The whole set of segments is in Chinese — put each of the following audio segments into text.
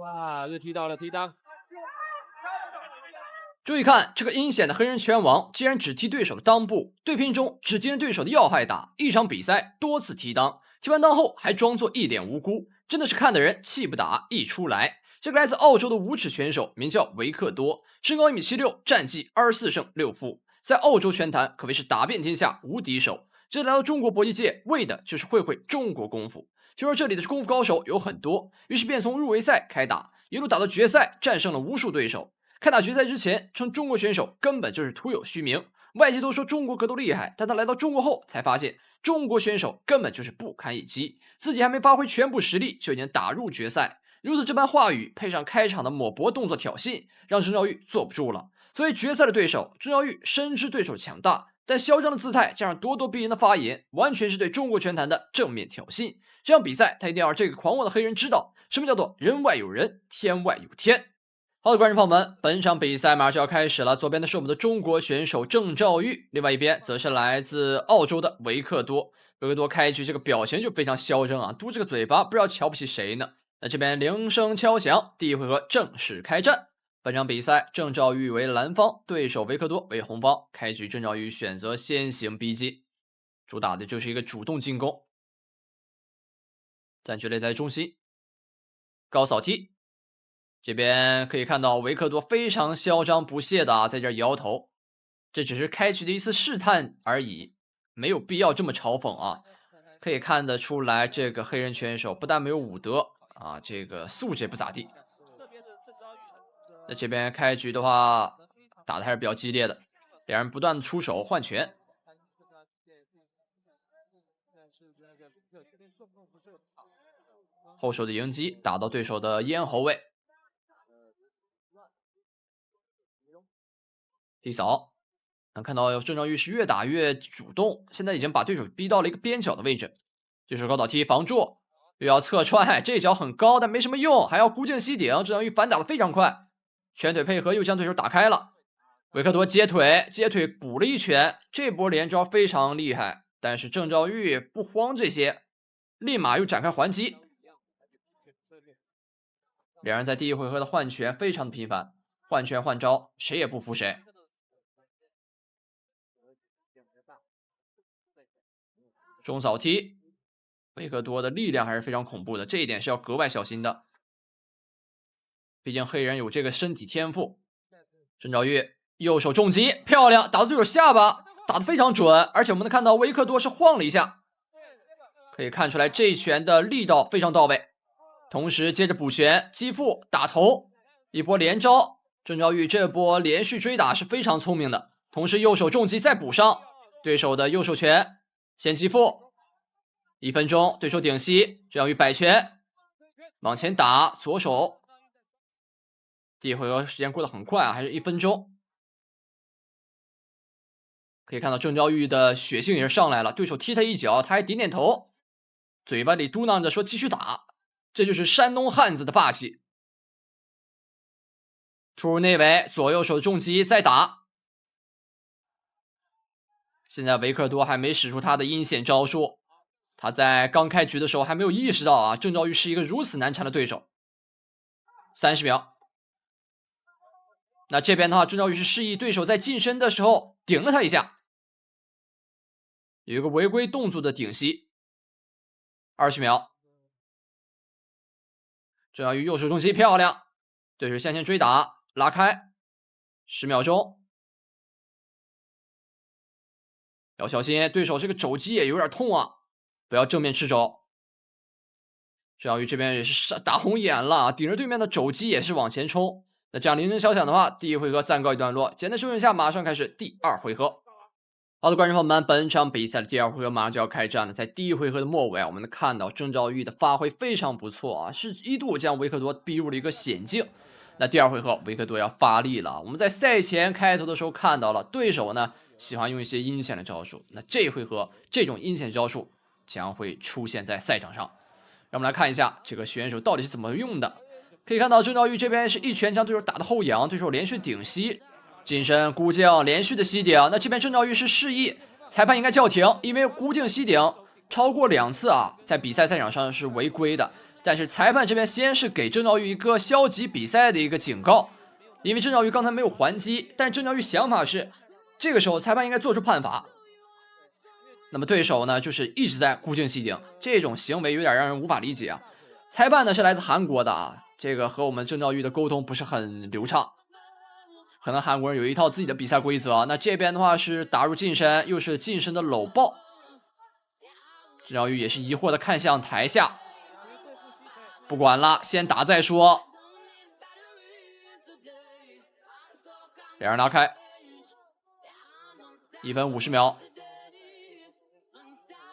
哇，又踢到了踢裆。注意看，这个阴险的黑人拳王竟然只踢对手的裆部，对拼中只盯着对手的要害打，一场比赛多次踢裆，踢完裆后还装作一脸无辜，真的是看的人气不打一处来。这个来自澳洲的无耻选手名叫维克多，身高1.76米，战绩24胜6负，在澳洲拳坛可谓是打遍天下无敌手。这来到中国搏击界，为的就是会中国功夫。听说这里的功夫高手有很多，于是便从入围赛开打，一路打到决赛，战胜了无数对手。开打决赛之前，称中国选手根本就是徒有虚名，外界都说中国格斗厉害，但他来到中国后才发现，中国选手根本就是不堪一击，自己还没发挥全部实力就已经打入决赛。如此这般话语，配上开场的抹脖动作挑衅，让郑兆玉坐不住了。作为决赛的对手，郑兆玉深知对手强大，但嚣张的姿态加上咄咄逼人的发言，完全是对中国拳坛的正面挑衅。这场比赛，他一定要让这个狂妄的黑人知道，什么叫做人外有人，天外有天。好的，观众朋友们，本场比赛马上就要开始了。左边的是我们的中国选手郑兆玉，另外一边则是来自澳洲的维克多。维克多开局这个表情就非常嚣张啊，嘟着个嘴巴，不知道瞧不起谁呢。那这边铃声敲响，第一回合正式开战。本场比赛，郑兆玉为蓝方，对手维克多为红方。开局郑兆玉选择先行逼近，主打的就是一个主动进攻。占据擂台中心，高扫踢。这边可以看到维克多非常嚣张不屑的在这摇头，这只是开局的一次试探而已，没有必要这么嘲讽啊。可以看得出来，这个黑人拳手不但没有武德啊，这个素质也不咋地。那这边开局的话，打的还是比较激烈的，两人不断的出手换拳。后手的迎击打到对手的咽喉位。低扫，能看到郑兆玉是越打越主动，现在已经把对手逼到了一个边角的位置。对手高倒踢防住，又要侧踹，这脚很高，但没什么用，还要孤颈吸顶。郑兆玉反打的非常快，拳腿配合又将对手打开了。维克多接腿补了一拳，这波连招非常厉害，但是郑兆玉不慌这些，立马又展开还击。两人在第一回合的换拳非常的频繁，换拳换招，谁也不服谁。中扫踢，维克多的力量还是非常恐怖的，这一点是要格外小心的。毕竟黑人有这个身体天赋。郑兆玉右手重击，漂亮，打到对手下巴，打得非常准。而且我们能看到维克多是晃了一下，可以看出来这一拳的力道非常到位。同时接着补拳击腹打头，一波连招。郑兆玉这波连续追打是非常聪明的，同时右手重击再补上对手的右手拳，先击腹。1分钟，对手顶膝，郑兆玉摆拳往前打，左手。第一回合时间过得很快啊，还是1分钟。可以看到郑兆玉的血性也是上来了，对手踢他一脚，他还点点头，嘴巴里嘟囔着说继续打，这就是山东汉子的霸气。突入内围，左右手重击再打。现在维克多还没使出他的阴险招数，他在刚开局的时候还没有意识到啊，郑兆玉是一个如此难缠的对手。30秒。那这边的话，郑兆玉是示意对手在近身的时候顶了他一下，有一个违规动作的顶膝。20秒。郑兆玉右手重击漂亮，对手向前追打拉开。10秒钟。要小心，对手这个肘击也有点痛啊，不要正面吃肘。郑兆玉这边也是打红眼了，顶着对面的肘击也是往前冲。那这样铃声小响的话，第一回合暂告一段落。简单休息一下，马上开始第2回合。好的，观众朋友们，本场比赛的第2回合马上就要开战了。在第一回合的末尾啊，我们能看到郑兆玉的发挥非常不错啊，是一度将维克多逼入了一个险境。那第2回合维克多要发力了。我们在赛前开头的时候看到了，对手呢喜欢用一些阴险的招数，那这一回合这种阴险招数将会出现在赛场上。让我们来看一下这个选手到底是怎么用的。可以看到郑兆玉这边是一拳将对手打得后仰，对手连续顶膝，近身孤颈连续的吸顶。那这边郑兆玉是示意裁判应该叫停，因为孤颈吸顶超过2次啊，在比赛赛场上是违规的。但是裁判这边先是给郑兆玉一个消极比赛的一个警告，因为郑兆玉刚才没有还击，但是郑兆玉想法是，这个时候裁判应该做出判罚。那么对手呢，就是一直在孤颈膝顶，这种行为有点让人无法理解啊。裁判呢是来自韩国的啊，这个和我们郑兆玉的沟通不是很流畅，可能韩国人有一套自己的比赛规则。那这边的话是打入近身，又是近身的搂抱。郑兆玉也是疑惑的看向台下，不管了，先打再说。两人拉开，1分50秒。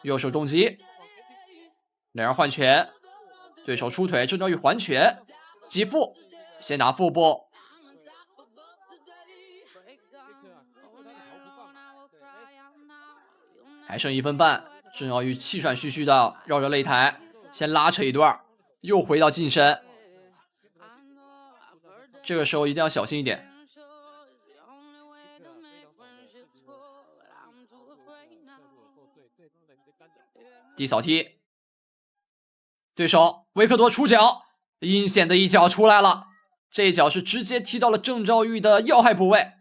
右手重击，两人换拳，对手出腿，郑兆玉还拳，击腹，先打腹部，还剩1分半。郑兆玉气喘吁吁的绕着擂台，先拉扯一段，又回到近身。这个时候一定要小心一点。低扫踢，对手维克多出脚，阴险的一脚出来了，这一脚是直接踢到了郑兆玉的要害部位，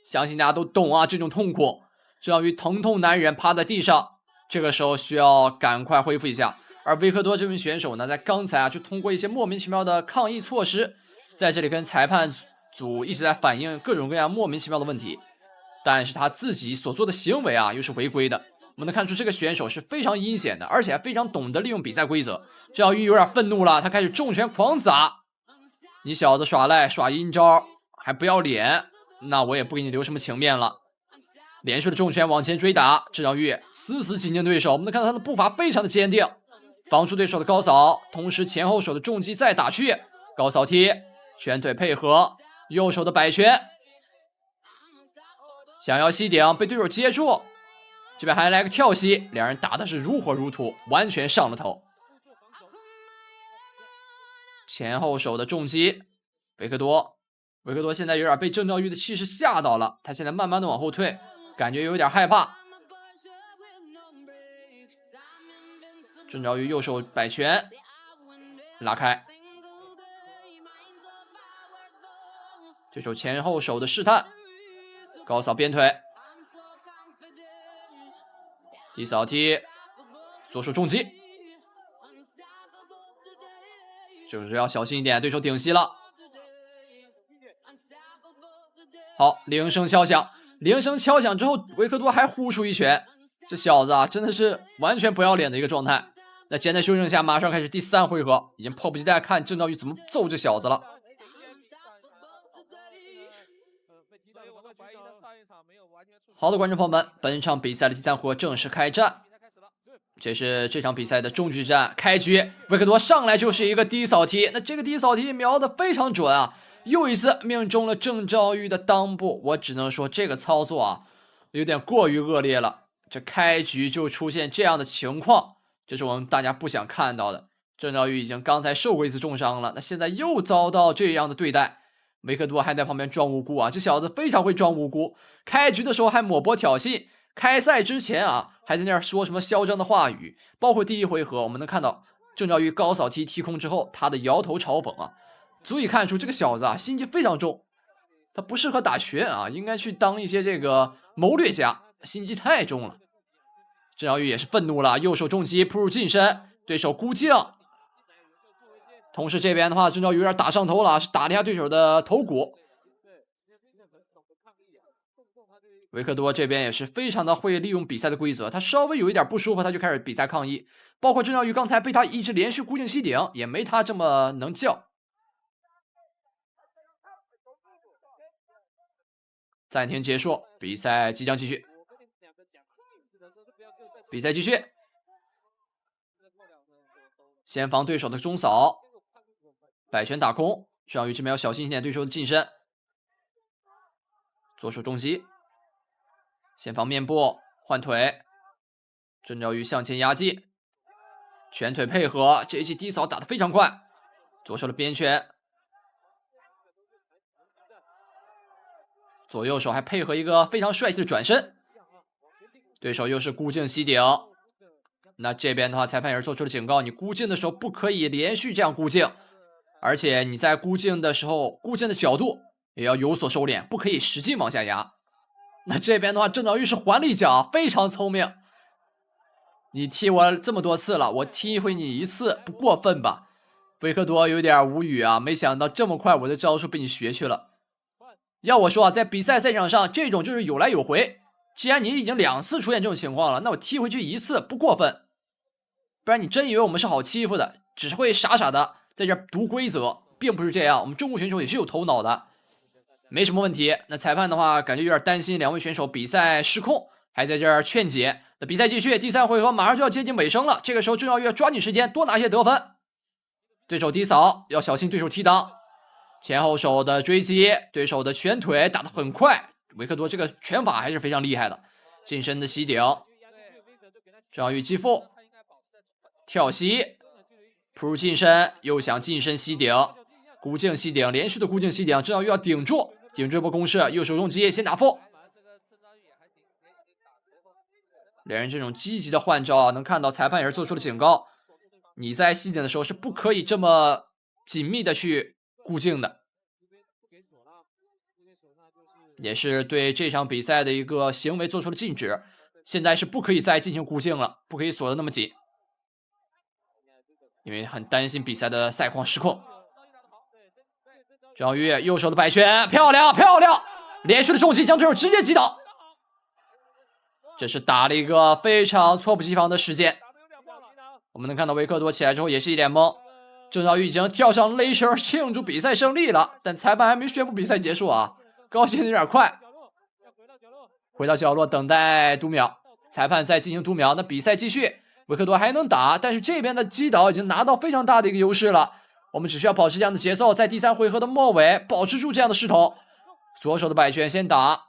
相信大家都懂啊，这种痛苦。郑兆玉疼痛难忍，趴在地上，这个时候需要赶快恢复一下。而维克多这名选手呢，在刚才就通过一些莫名其妙的抗议措施，在这里跟裁判组一直在反映各种各样莫名其妙的问题，但是他自己所做的行为啊，又是违规的。我们能看出这个选手是非常阴险的，而且还非常懂得利用比赛规则。郑兆玉有点愤怒了，他开始重拳狂砸。你小子耍赖耍阴招还不要脸，那我也不给你留什么情面了。连续的重拳往前追打，郑兆玉死死紧盯对手。我们能看到他的步伐非常的坚定，防住对手的高扫，同时前后手的重击再打去，高扫踢，拳腿配合，右手的摆拳，想要膝顶被对手接住。这边还来个跳膝，两人打的是如火如荼，完全上了头。前后手的重击，维克多现在有点被郑兆玉的气势吓到了，他现在慢慢的往后退，感觉有点害怕。郑兆玉右手摆拳，拉开，这手前后手的试探，高扫边腿。低扫踢，左手重击，就是要小心一点，对手顶膝了。好，铃声敲响，铃声敲响之后，维克多还呼出一拳，这小子啊，真的是完全不要脸的一个状态。那简单修正一下，马上开始第3回合，已经迫不及待看郑兆玉怎么揍这小子了。好的，观众朋友们，本场比赛的第3回合正式开战。这是这场比赛的终局战，开局维克多上来就是一个低扫踢，那这个低扫踢瞄得非常准啊，又一次命中了郑兆玉的裆部。我只能说这个操作啊，有点过于恶劣了。这开局就出现这样的情况，这是我们大家不想看到的。郑兆玉已经刚才受过一次重伤了，那现在又遭到这样的对待。维克多还在旁边装无辜啊，这小子非常会装无辜。开局的时候还抹脖挑衅，开赛之前啊还在那儿说什么嚣张的话语。包括第1回合，我们能看到郑兆玉高扫踢踢空之后，他的摇头嘲讽啊，足以看出这个小子啊心机非常重。他不适合打拳啊，应该去当一些这个谋略家，心机太重了。郑兆玉也是愤怒了，右手重击扑入近身，对手孤颈。同时这边的话，郑兆玉有点打上头了，是打了一下对手的头骨。维克多这边也是非常的会利用比赛的规则，他稍微有一点不舒服，他就开始比赛抗议。包括郑兆玉刚才被他一直连续孤颈膝顶，也没他这么能叫。暂停结束，比赛即将继续。比赛继续，先防对手的中扫，摆拳打空，郑兆玉这边要小心一点对手的近身。左手重击，先防面部换腿，郑兆玉向前压击，拳腿配合，这一记低扫打得非常快。左手的边拳，左右手还配合一个非常帅气的转身。对手又是孤颈膝顶，那这边的话，裁判也是做出了警告，你估镜的时候不可以连续这样估镜，而且你在估镜的时候，估镜的角度也要有所收敛，不可以使劲往下压。那这边的话，郑昭玉是还了一脚，非常聪明。你踢我这么多次了，我踢回你一次，不过分吧？维克多有点无语啊，没想到这么快我的招数被你学去了。要我说啊，在比赛赛场上，这种就是有来有回。既然你已经2次出现这种情况了，那我踢回去1次不过分。不然你真以为我们是好欺负的，只是会傻傻的在这读规则，并不是这样。我们中国选手也是有头脑的，没什么问题。那裁判的话，感觉有点担心2位选手比赛失控，还在这儿劝解。那比赛继续，第3回合马上就要接近尾声了。这个时候郑昭玉要抓紧时间多拿些得分。对手低扫，要小心对手踢裆。前后手的追击，对手的拳腿打得很快。维克多这个拳法还是非常厉害的，近身的吸顶，郑昭玉继负，跳膝，扑入近身，又想近身吸顶，孤镜吸顶，连续的孤镜吸顶，郑昭玉要顶住，顶住一波攻势，右手重击，先打负。两人这种积极的换招啊，能看到裁判也是做出了警告，你在吸顶的时候是不可以这么紧密的去固镜的。也是对这场比赛的一个行为做出了禁止，现在是不可以再进行固镜了，不可以锁得那么紧，因为很担心比赛的赛况失控。郑昭玉右手的摆拳，漂亮漂亮，连续的重击将对手直接击倒，这是打了一个非常猝不及防的时间。我们能看到维克多起来之后也是一脸懵，郑昭玉已经跳上勒绳庆祝比赛胜利了，但裁判还没宣布比赛结束啊，高兴的有点快。回到角落等待读秒，裁判在进行读秒，那比赛继续，维克多还能打，但是这边的击倒已经拿到非常大的一个优势了，我们只需要保持这样的节奏，在第3回合的末尾保持住这样的势头。左手的摆拳先打，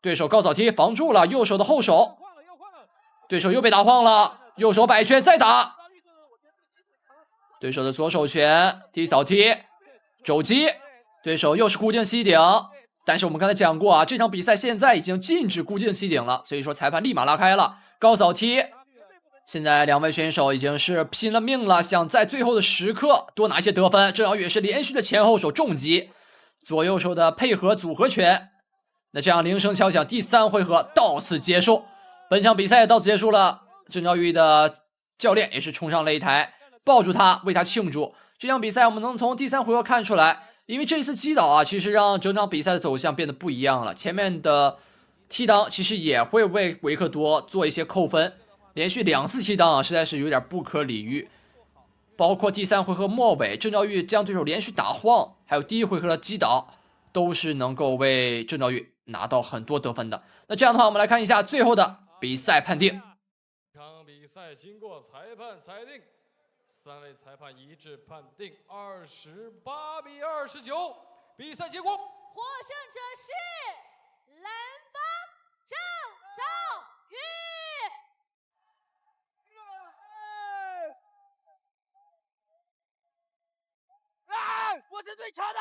对手高扫踢防住了，右手的后手，对手又被打晃了，右手摆拳再打，对手的左手拳低扫踢肘击，对手又是固定吸顶，但是我们刚才讲过啊，这场比赛现在已经禁止固定吸顶了，所以说裁判立马拉开了高扫踢。现在2位选手已经是拼了命了，想在最后的时刻多拿些得分。郑昭玉是连续的前后手重击，左右手的配合组合拳。那这样铃声敲响，第3回合到此结束。本场比赛到此结束了，郑昭玉的教练也是冲上擂台，抱住他为他庆祝。这场比赛我们能从第3回合看出来，因为这次击倒啊，其实让整场比赛的走向变得不一样了。前面的踢裆其实也会为维克多做一些扣分，连续2次踢裆啊，实在是有点不可理喻。包括第3回合末尾，郑昭玉将对手连续打晃，还有第1回合的击倒，都是能够为郑昭玉拿到很多得分的。那这样的话，我们来看一下最后的比赛判定。这场比赛经过裁判裁定，3位裁判一致判定28比29，比赛结果，获胜者是蓝方郑昭玉。我是最强的！